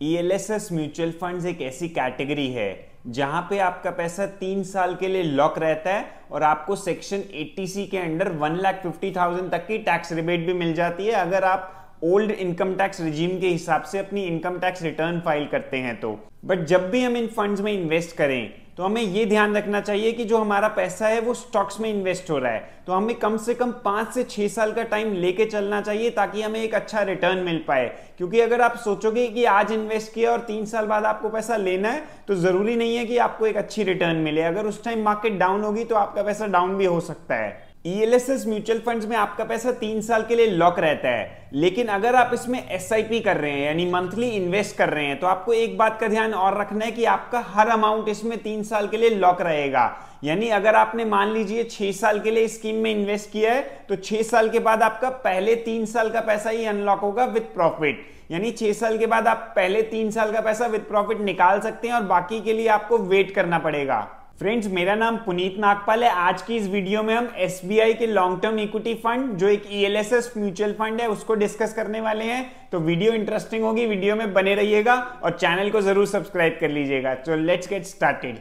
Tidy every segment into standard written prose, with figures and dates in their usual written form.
ELSS mutual funds एक ऐसी category है जहां पे आपका पैसा 3 साल के लिए लॉक रहता है और आपको सेक्शन 80C के अंडर 1,50,000 तक की टैक्स रिबेट भी मिल जाती है अगर आप ओल्ड इनकम टैक्स रिजीम के हिसाब से अपनी इनकम टैक्स रिटर्न फाइल करते हैं तो। बट जब भी हम इन फंड्स में इन्वेस्ट करें तो हमें यह ध्यान रखना चाहिए कि जो हमारा पैसा है वो स्टॉक्स में इन्वेस्ट हो रहा है, तो हमें कम से कम 5 से 6 साल का टाइम लेके चलना चाहिए ताकि हमें एक अच्छा रिटर्न मिल पाए। क्योंकि अगर आप सोचोगे कि आज इन्वेस्ट किया और 3 साल बाद आपको पैसा लेना है तो जरूरी नहीं है कि आपको एक अच्छी रिटर्न मिले। अगर उस टाइम मार्केट डाउन होगी तो आपका पैसा डाउन भी हो सकता है। ईएलएसएस म्यूचुअल फंड्स में आपका पैसा 3 साल के लिए लॉक रहता है, लेकिन अगर आप इसमें एसआईपी कर रहे हैं यानी मंथली इन्वेस्ट कर रहे हैं तो आपको एक बात का ध्यान और रखना है कि आपका हर अमाउंट इसमें 3 साल के लिए लॉक रहेगा। यानी अगर आपने मान लीजिए 6 साल के लिए स्कीम में इन्वेस्ट किया है तो 6 साल के बाद आपका पहले 3 साल का पैसा ही अनलॉक होगा विद प्रॉफिट। यानी 6 साल के बाद आप पहले 3 साल का पैसा विद प्रॉफिट निकाल सकते हैं और बाकी के लिए आपको वेट करना पड़ेगा। फ्रेंड्स, मेरा नाम पुनीत नागपाल है। आज की इस वीडियो में हम एसबीआई के लॉन्ग टर्म इक्विटी फंड जो एक ईएलएसएस म्यूचुअल फंड है उसको डिस्कस करने वाले हैं। तो वीडियो इंटरेस्टिंग होगी, वीडियो में बने रहिएगा और चैनल को जरूर सब्सक्राइब कर लीजिएगा। तो let's get started.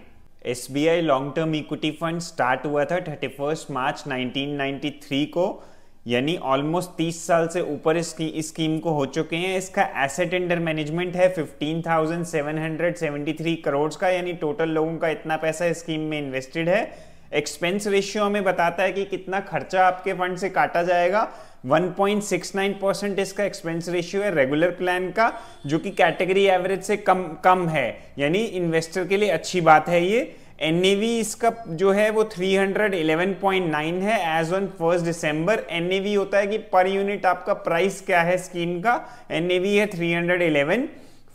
SBI long term equity fund start हुआ था 31 मार्च 1993 को, यानी ऑलमोस्ट 30 साल से ऊपर इस स्कीम को हो चुके हैं। इसका एसेट अंडर मैनेजमेंट है 15,773 करोड़ का, यानी टोटल लोगों का इतना पैसा स्कीम में इन्वेस्टेड है। एक्सपेंस रेशियो हमें बताता है कि कितना खर्चा आपके फंड से काटा जाएगा। 1.69% इसका एक्सपेंस रेशियो है रेगुलर प्लान का, जो कि कैटेगरी एवरेज से कम है, यानी इन्वेस्टर के लिए अच्छी बात है ये। NAV इसका जो है वो 311.9 है एज ऑन 1 दिसंबर। NAV होता है कि पर यूनिट आपका प्राइस क्या है स्कीम का, NAV है 311।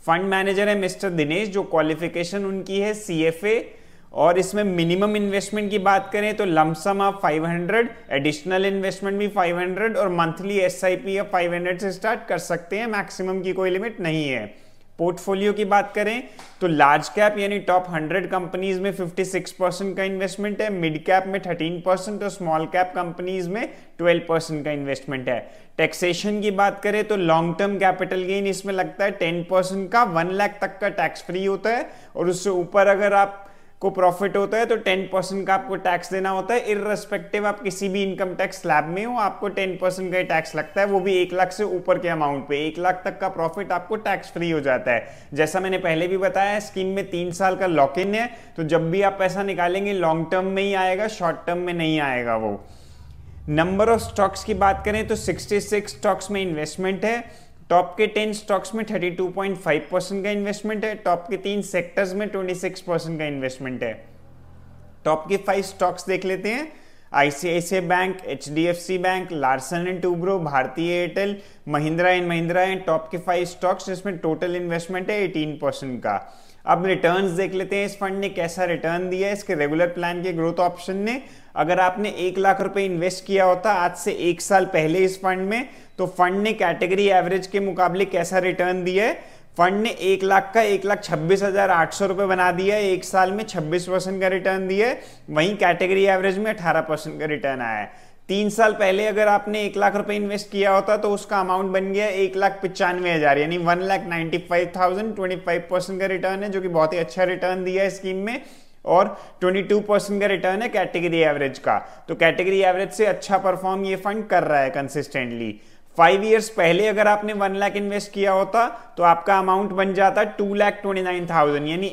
फंड मैनेजर है मिस्टर दिनेश, जो क्वालिफिकेशन उनकी है CFA। और इसमें मिनिमम इन्वेस्टमेंट की बात करें तो लमसम आप 500, एडिशनल इन्वेस्टमेंट भी 500 और मंथली SIP आप 500 से स्टार्ट कर सकते हैं, मैक्सिमम की कोई लिमिट नहीं है। पोर्टफोलियो की बात करें तो लार्ज कैप यानी टॉप 100 कंपनीज में 56% का इन्वेस्टमेंट है, मिड कैप में 13% और स्मॉल कैप कंपनीज में 12% का इन्वेस्टमेंट है। टैक्सेशन की बात करें तो लॉन्ग टर्म कैपिटल गेन इसमें लगता है 10% का, 1 लाख तक का टैक्स फ्री होता है और उससे ऊपर अगर आप को प्रॉफिट होता है तो 10% का आपको टैक्स देना होता है। इररिस्पेक्टिव आप किसी भी इनकम टैक्स स्लैब में हो आपको 10% का टैक्स लगता है, वो भी 1 लाख से ऊपर के अमाउंट पे। 1 लाख तक का प्रॉफिट आपको टैक्स फ्री हो जाता है। जैसा मैंने पहले भी बताया, स्कीम में 3 साल का लॉक इन है, तो जब भी आप पैसा निकालेंगे लॉन्ग टर्म में ही आएगा, शॉर्ट टर्म में नहीं आएगा वो। नंबर ऑफ स्टॉक्स की बात करें तो 66 स्टॉक्स में इन्वेस्टमेंट है। टॉप के 10 स्टॉक्स में 32.5% का इन्वेस्टमेंट है। टॉप के 3 सेक्टर्स में 26% का इन्वेस्टमेंट है। टॉप के 5 स्टॉक्स देख लेते हैं। ICICI bank, HDFC bank, Larsen and Toubro, Bharti Airtel, Mahindra and Mahindra and top के 5 स्टॉक्स जिसमें टोटल इन्वेस्टमेंट है 18% का। अब रिटर्न्स देख लेते हैं, इस फंड ने कैसा रिटर्न दिया है इसके रेगुलर प्लान के ग्रोथ ऑप्शन ने। अगर आपने 1 लाख रुपए इन्वेस्ट किया होता आज से 1 साल पहले इस फंड में, तो फंड ने कैटेगरी एवरेज के मुकाबले कैसा रिटर्न दिया है। फंड ने 1 लाख का 1,26,800 रुपए बना दिया है, 1 साल में 26% का रिटर्न दिया है। वहीं कैटेगरी एवरेज में 18% का रिटर्न आया है। 3 साल पहले अगर आपने 1 लाख रुपए इन्वेस्ट किया होता तो उसका अमाउंट बन गया 1,95,000, यानी 1,95,000। 25% का रिटर्न है, जो कि बहुत ही अच्छा रिटर्न दिया है स्कीम में, और 22% का रिटर्न है कैटेगरी एवरेज का। तो कैटेगरी एवरेज से अच्छा परफॉर्म ये फंड कर रहा है कंसिस्टेंटली। 5 इयर्स पहले अगर आपने 1 लाख इन्वेस्ट किया होता तो आपका अमाउंट बन जाता 2,29,000, यानी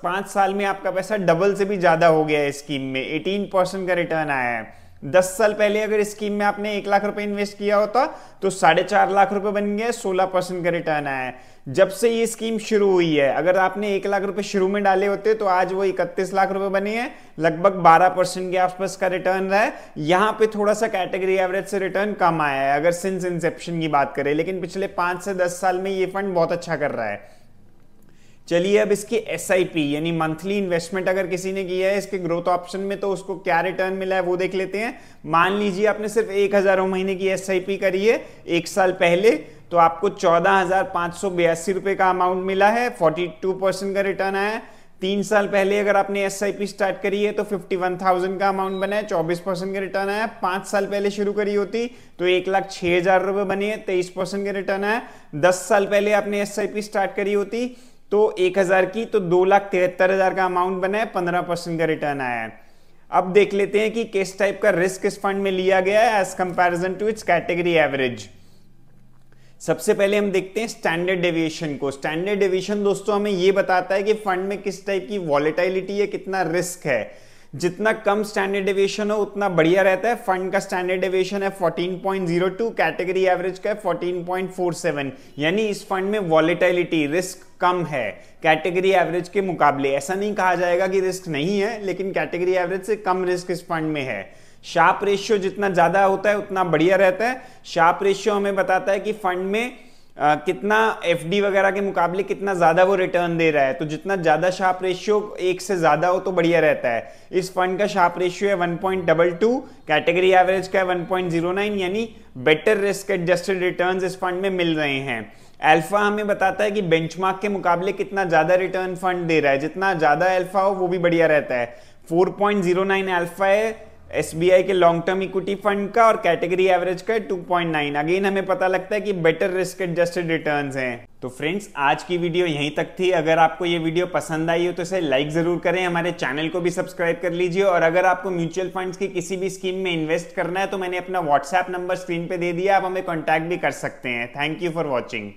5 साल में आपका पैसा डबल से भी ज्यादा हो गया है स्कीम में। 18% का रिटर्न आया है। 10 साल पहले अगर इस स्कीम में आपने 1 लाख रुपए इन्वेस्ट किया होता तो 4.5 लाख रुपए बन गया, 16% का रिटर्न आया है। जब से ये स्कीम शुरू हुई है, अगर आपने 1 लाख रुपए शुरू में डाले होते तो आज वो 31 लाख रुपए बने हैं, लगभग 12% के आसपास का रिटर्न रहा है। यहाँ पे थोड़ा सा कैटेगरी एवरेज से रिटर्न कम आया है अगर सिंस इंसेप्शन की बात करें, लेकिन पिछले 5 से 10 साल में ये फंड बहुत अच्छा कर रहा है। चलिए अब इसकी SIP यानी मंथली इन्वेस्टमेंट अगर किसी ने किया है इसके ग्रोथ ऑप्शन में तो उसको क्या रिटर्न मिला है वो देख लेते हैं। मान लीजिए आपने सिर्फ 1,000 महीने की SIP करी है 1 साल पहले, तो आपको 14,582 रुपए का अमाउंट मिला है, 42% का रिटर्न आया है। 3 साल पहले अगर आपने SIP स्टार्ट करी है तो 51,000 का अमाउंट बना है, 24% का रिटर्न आया। 5 साल पहले शुरू करी होती तो 1,06,000 रुपए बने, 23% का रिटर्न आया। 10 साल पहले आपने SIP स्टार्ट करी होती तो 1,000 की तो 2,73,000 का अमाउंट बना है, 15% का रिटर्न आया है। अब देख लेते हैं कि किस टाइप का रिस्क इस फंड में लिया गया है as comparison to its category average. सबसे पहले हम देखते हैं स्टैंडर्ड डेविएशन को। स्टैंडर्ड डेविएशन दोस्तों हमें यह बताता है कि फंड में किस टाइप की वॉलेटिलिटी है, कितना रिस्क है। जितना कम स्टैंडर्ड डेविएशन हो उतना बढ़िया रहता है। फंड का स्टैंडर्ड डेविएशन है 14.02, कैटेगरी एवरेज का है 14.47, यानी इस फंड में वॉलेटिलिटी रिस्क कम है कैटेगरी एवरेज के मुकाबले। ऐसा नहीं कहा जाएगा कि रिस्क नहीं है, लेकिन कैटेगरी एवरेज से कम रिस्क इस फंड में है। शार्प रेशियो जितना ज्यादा होता है उतना बढ़िया रहता है। शार्प रेशियो हमें बताता है कि फंड में कितना FD वगैरह के मुकाबले कितना ज्यादा वो रिटर्न दे रहा है। तो जितना ज्यादा शार्प रेशियो 1 से ज्यादा हो तो बढ़िया रहता है। इस फंड का शार्प रेशियो है 1.22, कैटेगरी एवरेज का है 1.09, यानी बेटर रिस्क एडजस्टेड रिटर्न्स इस फंड में मिल रहे हैं। अल्फा हमें बताता है कि बेंचमार्क के मुकाबले कितना ज्यादा रिटर्न फंड दे रहा है। जितना ज्यादा अल्फा हो वो भी बढ़िया रहता है। 4.09 अल्फा है SBI के लॉन्ग टर्म इक्विटी फंड का और कैटेगरी एवरेज का 2.9। अगेन हमें पता लगता है कि बेटर रिस्क एडजस्टेड रिटर्न्स हैं। तो फ्रेंड्स आज की वीडियो यहीं तक थी। अगर आपको ये वीडियो पसंद आई हो तो इसे लाइक जरूर करें, हमारे चैनल को भी सब्सक्राइब कर लीजिए। और अगर आपको म्यूचुअल फंड्स की किसी भी स्कीम में इन्वेस्ट करना है तो मैंने अपना व्हाट्सएप नंबर स्क्रीन पे दे दिया, आप हमें कॉन्टैक्ट भी कर सकते हैं। Thank you for watching.